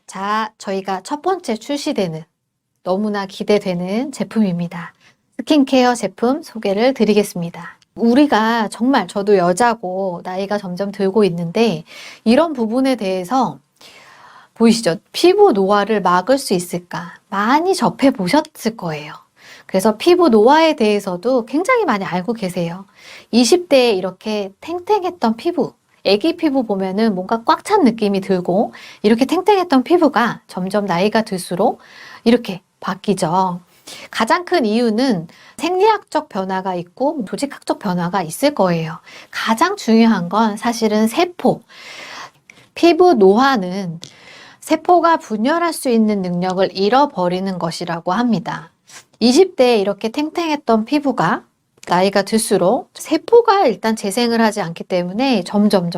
자, 저희가 첫 번째 출시되는 너무나 기대되는 제품입니다. 스킨케어 제품 소개를 드리겠습니다. 우리가 정말 저도 여자고 나이가 점점 들고 있는데 이런 부분에 대해서 보이시죠? 피부 노화를 막을 수 있을까? 많이 접해 보셨을 거예요. 그래서 피부 노화에 대해서도 굉장히 많이 알고 계세요. 20대에 이렇게 탱탱했던 피부, 애기 피부 보면은 뭔가 꽉 찬 느낌이 들고 이렇게 탱탱했던 피부가 점점 나이가 들수록 이렇게 바뀌죠. 가장 큰 이유는 생리학적 변화가 있고 조직학적 변화가 있을 거예요. 가장 중요한 건 사실은 세포. 피부 노화는 세포가 분열할 수 있는 능력을 잃어버리는 것이라고 합니다. 20대에 이렇게 탱탱했던 피부가 나이가 들수록 세포가 일단 재생을 하지 않기 때문에 점점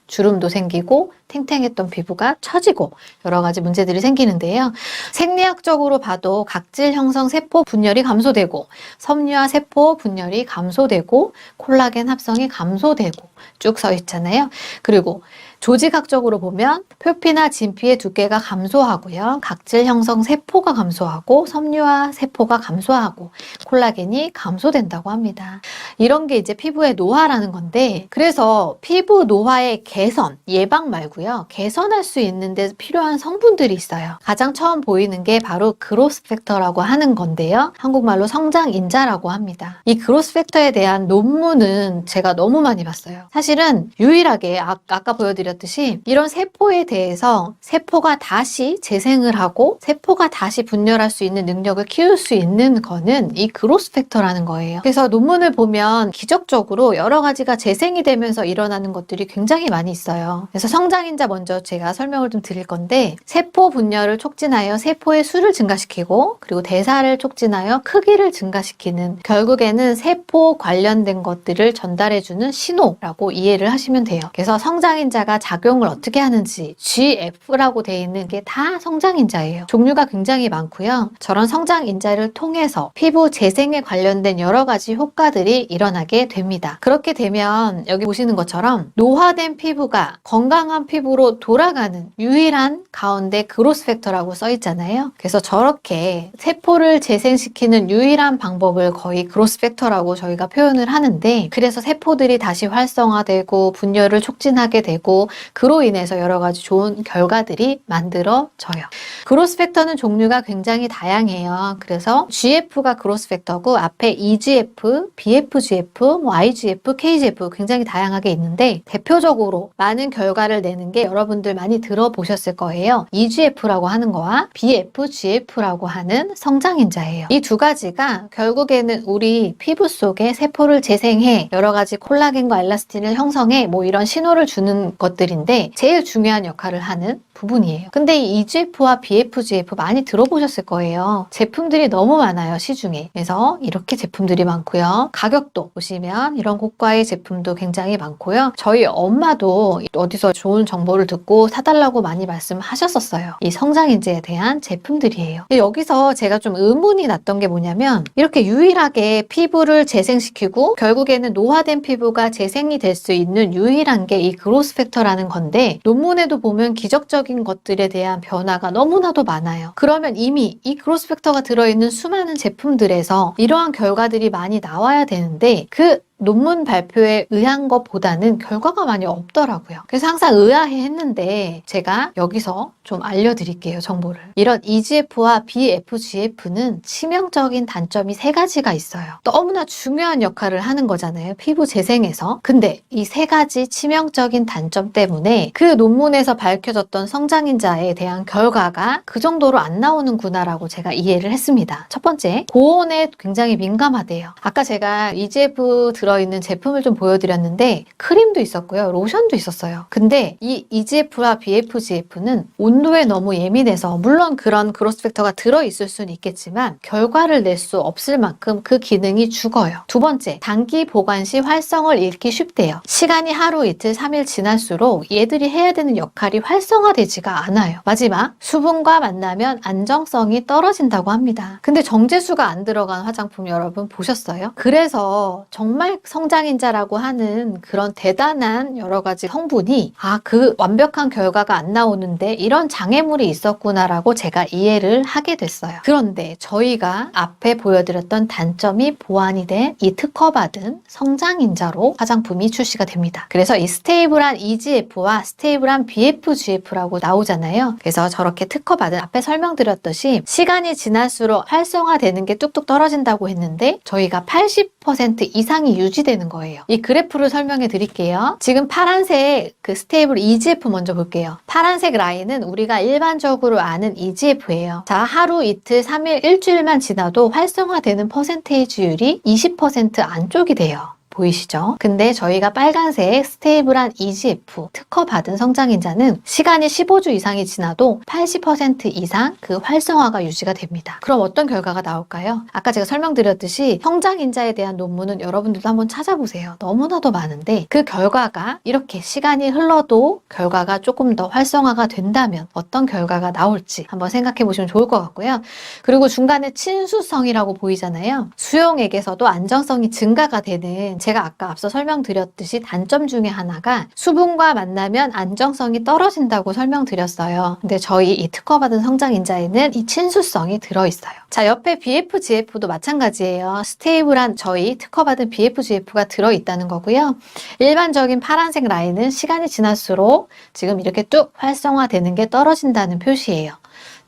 주름도 생기고 탱탱했던 피부가 처지고 여러 가지 문제들이 생기는데요. 생리학적으로 봐도 각질 형성 세포 분열이 감소되고 섬유화 세포 분열이 감소되고 콜라겐 합성이 감소되고 쭉 서 있잖아요. 그리고 조직학적으로 보면 표피나 진피의 두께가 감소하고요. 각질 형성 세포가 감소하고 섬유화 세포가 감소하고 콜라겐이 감소된다고 합니다. 이런 게 이제 피부의 노화라는 건데 그래서 피부 노화의 개선, 예방 말고요. 개선할 수 있는 데 필요한 성분들이 있어요. 가장 처음 보이는 게 바로 그로스 팩터라고 하는 건데요. 한국말로 성장인자라고 합니다. 이 그로스 팩터에 대한 논문은 제가 너무 많이 봤어요. 사실은 유일하게 아까 보여드렸듯이 이런 세포에 대해서 세포가 다시 재생을 하고 세포가 다시 분열할 수 있는 능력을 키울 수 있는 거는 이 그로스 팩터라는 거예요. 그래서 논문을 보면 기적적으로 여러 가지가 재생이 되면서 일어나는 것들이 굉장히 많이 있어요. 그래서 성장인자 먼저 제가 설명을 좀 드릴 건데 세포 분열을 촉진하여 세포의 수를 증가시키고 그리고 대사를 촉진하여 크기를 증가시키는 결국에는 세포 관련된 것들을 전달해주는 신호라고 이해를 하시면 돼요. 그래서 성장인자가 작용을 어떻게 하는지 GF라고 되어 있는 게 다 성장인자예요. 종류가 굉장히 많고요. 저런 성장인자를 통해서 피부 재생에 관련된 여러 가지 효과들이 일어나게 됩니다. 그렇게 되면 여기 보시는 것처럼 노화된 피부가 건강한 피부로 돌아가는 유일한 가운데 그로스 팩터라고 써 있잖아요. 그래서 저렇게 세포를 재생시키는 유일한 방법을 거의 그로스 팩터라고 저희가 표현을 하는데 그래서 세포들이 다시 활성화되고 분열을 촉진하게 되고 그로 인해서 여러 가지 좋은 결과들이 만들어져요. 그로스 팩터는 종류가 굉장히 다양해요. 그래서 GF가 그로스 팩터고 앞에 EGF, BFGF, IGF, KGF 굉장히 다양하게 있는데 대표적으로 많은 결과를 내는 게 여러분들 많이 들어보셨을 거예요. EGF라고 하는 거와 BFGF라고 하는 성장인자예요. 이 두 가지가 결국에는 우리 피부 속에 세포를 재생해 여러 가지 콜라겐과 엘라스틴을 형성해 뭐 이런 신호를 주는 것들인데 제일 중요한 역할을 하는 부분이에요. 근데 이 EGF와 BFGF 많이 들어보셨을 거예요. 제품들이 너무 많아요, 시중에. 그래서 이렇게 제품들이 많고요. 가격도 보시면 이런 고가의 제품도 굉장히 많고요. 저희 엄마도 어디서 좋은 정보를 듣고 사달라고 많이 말씀하셨었어요. 이 성장인자에 대한 제품들이에요. 여기서 제가 좀 의문이 났던 게 뭐냐면 이렇게 유일하게 피부를 재생시키고 결국에는 노화된 피부가 재생이 될 수 있는 유일한 게 이 그로스 팩터라는 건데 논문에도 보면 기적적인 것들에 대한 변화가 너무나도 많아요. 그러면 이미 이 그로스 팩터가 들어있는 수많은 제품들에서 이러한 결과들이 많이 나와야 되는데 그 논문 발표에 의한 것보다는 결과가 많이 없더라고요. 그래서 항상 의아해 했는데 제가 여기서 좀 알려드릴게요, 정보를. 이런 EGF와 BFGF는 치명적인 단점이 3가지가 있어요. 너무나 중요한 역할을 하는 거잖아요, 피부 재생에서. 근데 이 3가지 치명적인 단점 때문에 그 논문에서 밝혀졌던 성장인자에 대한 결과가 그 정도로 안 나오는구나라고 제가 이해를 했습니다. 첫 번째, 고온에 굉장히 민감하대요. 아까 제가 EGF 들어있는 제품을 좀 보여드렸는데 크림도 있었고요, 로션도 있었어요. 근데 이 EGF와 BFGF는 온도에 너무 예민해서 물론 그런 그로스 팩터가 들어있을 수는 있겠지만 결과를 낼 수 없을 만큼 그 기능이 죽어요. 두 번째, 단기 보관 시 활성을 잃기 쉽대요. 시간이 하루, 이틀, 3일 지날수록 얘들이 해야 되는 역할이 활성화되지가 않아요. 마지막, 수분과 만나면 안정성이 떨어진다고 합니다. 근데 정제수가 안 들어간 화장품 여러분 보셨어요? 그래서 정말 미백 성장인자라고 하는 그런 대단한 여러 가지 성분이 그 완벽한 결과가 안 나오는데 이런 장애물이 있었구나라고 제가 이해를 하게 됐어요. 그런데 저희가 앞에 보여드렸던 단점이 보완이 된 이 특허받은 성장인자로 화장품이 출시가 됩니다. 그래서 이 스테이블한 EGF와 스테이블한 BFGF라고 나오잖아요. 그래서 저렇게 특허받은 앞에 설명드렸듯이 시간이 지날수록 활성화되는 게 뚝뚝 떨어진다고 했는데 저희가 80% 이상이 유지되는 거예요. 이 그래프를 설명해 드릴게요. 지금 파란색 그 스테이블 EGF 먼저 볼게요. 파란색 라인은 우리가 일반적으로 아는 EGF예요. 자, 하루, 이틀, 3일, 일주일만 지나도 활성화되는 퍼센테이지율이 20% 안쪽이 돼요. 보이시죠? 근데 저희가 빨간색 스테이블한 EGF 특허받은 성장인자는 시간이 15주 이상이 지나도 80% 이상 그 활성화가 유지가 됩니다. 그럼 어떤 결과가 나올까요? 아까 제가 설명드렸듯이 성장인자에 대한 논문은 여러분들도 한번 찾아보세요. 너무나도 많은데 그 결과가 이렇게 시간이 흘러도 결과가 조금 더 활성화가 된다면 어떤 결과가 나올지 한번 생각해 보시면 좋을 것 같고요. 그리고 중간에 친수성이라고 보이잖아요. 수용액에서도 안정성이 증가가 되는 제가 아까 앞서 설명드렸듯이 단점 중에 하나가 수분과 만나면 안정성이 떨어진다고 설명드렸어요. 근데 저희 이 특허받은 성장인자에는 이 친수성이 들어있어요. 자, 옆에 BFGF도 마찬가지예요. 스테이블한 저희 특허받은 BFGF가 들어있다는 거고요. 일반적인 파란색 라인은 시간이 지날수록 지금 이렇게 뚝 활성화되는 게 떨어진다는 표시예요.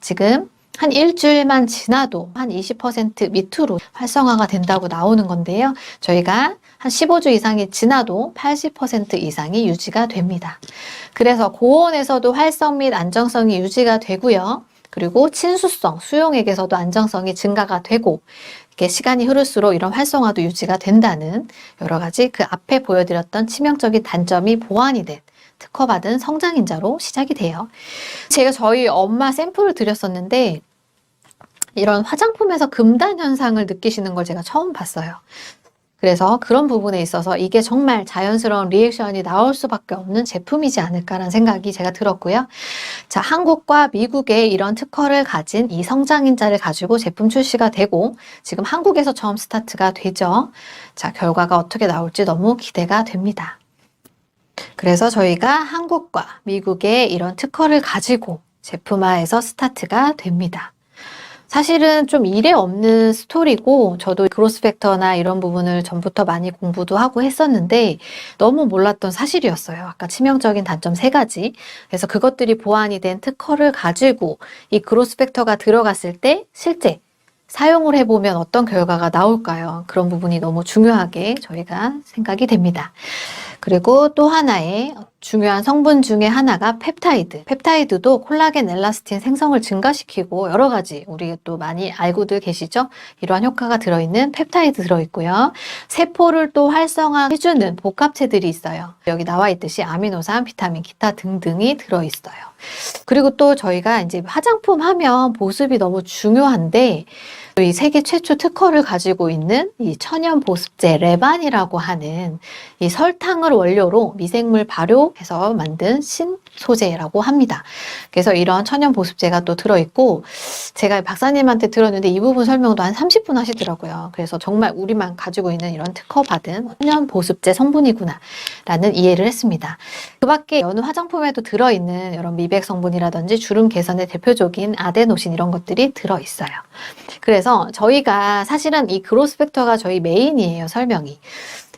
지금 한 일주일만 지나도 한 20% 밑으로 활성화가 된다고 나오는 건데요. 저희가 한 15주 이상이 지나도 80% 이상이 유지가 됩니다. 그래서 고온에서도 활성 및 안정성이 유지가 되고요. 그리고 친수성, 수용액에서도 안정성이 증가가 되고 이렇게 시간이 흐를수록 이런 활성화도 유지가 된다는 여러 가지 그 앞에 보여드렸던 치명적인 단점이 보완이 된 특허받은 성장인자로 시작이 돼요. 제가 저희 엄마 샘플을 드렸었는데 이런 화장품에서 금단 현상을 느끼시는 걸 제가 처음 봤어요. 그래서 그런 부분에 있어서 이게 정말 자연스러운 리액션이 나올 수밖에 없는 제품이지 않을까라는 생각이 제가 들었고요. 자, 한국과 미국의 이런 특허를 가진 이 성장인자를 가지고 제품 출시가 되고 지금 한국에서 처음 스타트가 되죠. 자, 결과가 어떻게 나올지 너무 기대가 됩니다. 그래서 저희가 한국과 미국의 이런 특허를 가지고 제품화해서 스타트가 됩니다. 사실은 좀 이례 없는 스토리고 저도 그로스팩터나 이런 부분을 전부터 많이 공부도 하고 했었는데 너무 몰랐던 사실이었어요. 아까 치명적인 단점 3가지. 그래서 그것들이 보완이 된 특허를 가지고 이 그로스팩터가 들어갔을 때 실제 사용을 해보면 어떤 결과가 나올까요? 그런 부분이 너무 중요하게 저희가 생각이 됩니다. 그리고 또 하나의 중요한 성분 중에 하나가 펩타이드. 펩타이드도 콜라겐, 엘라스틴 생성을 증가시키고 여러 가지 우리 또 많이 알고들 계시죠? 이러한 효과가 들어있는 펩타이드 들어있고요. 세포를 또 활성화해주는 복합체들이 있어요. 여기 나와 있듯이 아미노산, 비타민, 기타 등등이 들어있어요. 그리고 또 저희가 이제 화장품 하면 보습이 너무 중요한데 이 세계 최초 특허를 가지고 있는 이 천연 보습제 레반이라고 하는 이 설탕을 원료로 미생물 발효해서 만든 신소재라고 합니다. 그래서 이런 천연 보습제가 또 들어있고 제가 박사님한테 들었는데 이 부분 설명도 한 30분 하시더라고요. 그래서 정말 우리만 가지고 있는 이런 특허받은 천연 보습제 성분이구나 라는 이해를 했습니다. 그 밖에 어느 화장품에도 들어있는 이런 미백 성분이라든지 주름 개선의 대표적인 아데노신 이런 것들이 들어있어요. 그래서 저희가 사실은 이 그로스팩터가 저희 메인이에요, 설명이.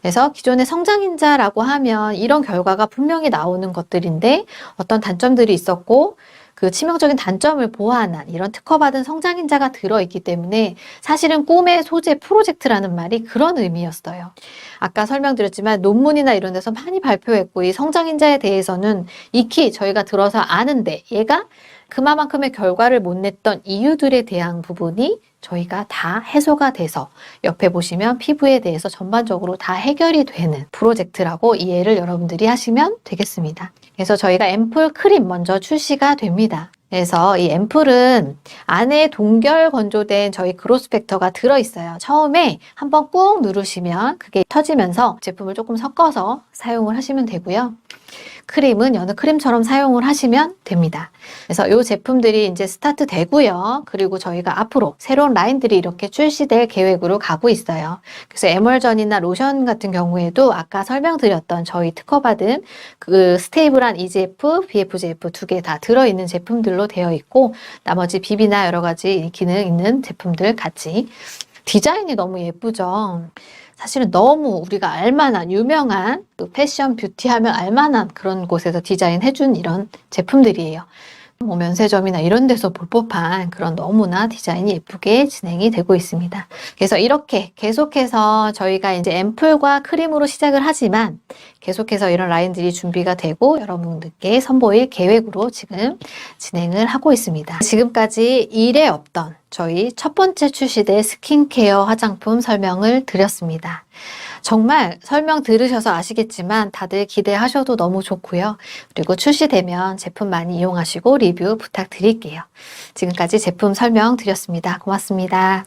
그래서 기존의 성장인자라고 하면 이런 결과가 분명히 나오는 것들인데 어떤 단점들이 있었고 그 치명적인 단점을 보완한 이런 특허받은 성장인자가 들어있기 때문에 사실은 꿈의 소재 프로젝트라는 말이 그런 의미였어요. 아까 설명드렸지만 논문이나 이런 데서 많이 발표했고 이 성장인자에 대해서는 익히 저희가 들어서 아는데 얘가 그만큼의 결과를 못 냈던 이유들에 대한 부분이 저희가 다 해소가 돼서 옆에 보시면 피부에 대해서 전반적으로 다 해결이 되는 프로젝트라고 이해를 여러분들이 하시면 되겠습니다. 그래서 저희가 앰플 크림 먼저 출시가 됩니다. 그래서 이 앰플은 안에 동결 건조된 저희 그로스팩터가 들어있어요. 처음에 한번 꾹 누르시면 그게 터지면서 제품을 조금 섞어서 사용을 하시면 되고요. 크림은 여느 크림처럼 사용을 하시면 됩니다. 그래서 이 제품들이 이제 스타트 되고요. 그리고 저희가 앞으로 새로운 라인들이 이렇게 출시될 계획으로 가고 있어요. 그래서 에멀전이나 로션 같은 경우에도 아까 설명드렸던 저희 특허받은 그 스테이블한 EGF, BFGF 두 개 다 들어있는 제품들로 되어 있고, 나머지 비비나 여러 가지 기능 있는 제품들 같이. 디자인이 너무 예쁘죠? 사실은 너무 우리가 알만한 유명한 그 패션 뷰티 하면 알만한 그런 곳에서 디자인해준 이런 제품들이에요. 뭐 면세점이나 이런 데서 볼 법한 그런 너무나 디자인이 예쁘게 진행이 되고 있습니다. 그래서 이렇게 계속해서 저희가 이제 앰플과 크림으로 시작을 하지만 계속해서 이런 라인들이 준비가 되고 여러분들께 선보일 계획으로 지금 진행을 하고 있습니다. 지금까지 일에 없던 저희 첫 번째 출시될 스킨케어 화장품 설명을 드렸습니다. 정말 설명 들으셔서 아시겠지만 다들 기대하셔도 너무 좋고요. 그리고 출시되면 제품 많이 이용하시고 리뷰 부탁드릴게요. 지금까지 제품 설명 드렸습니다. 고맙습니다.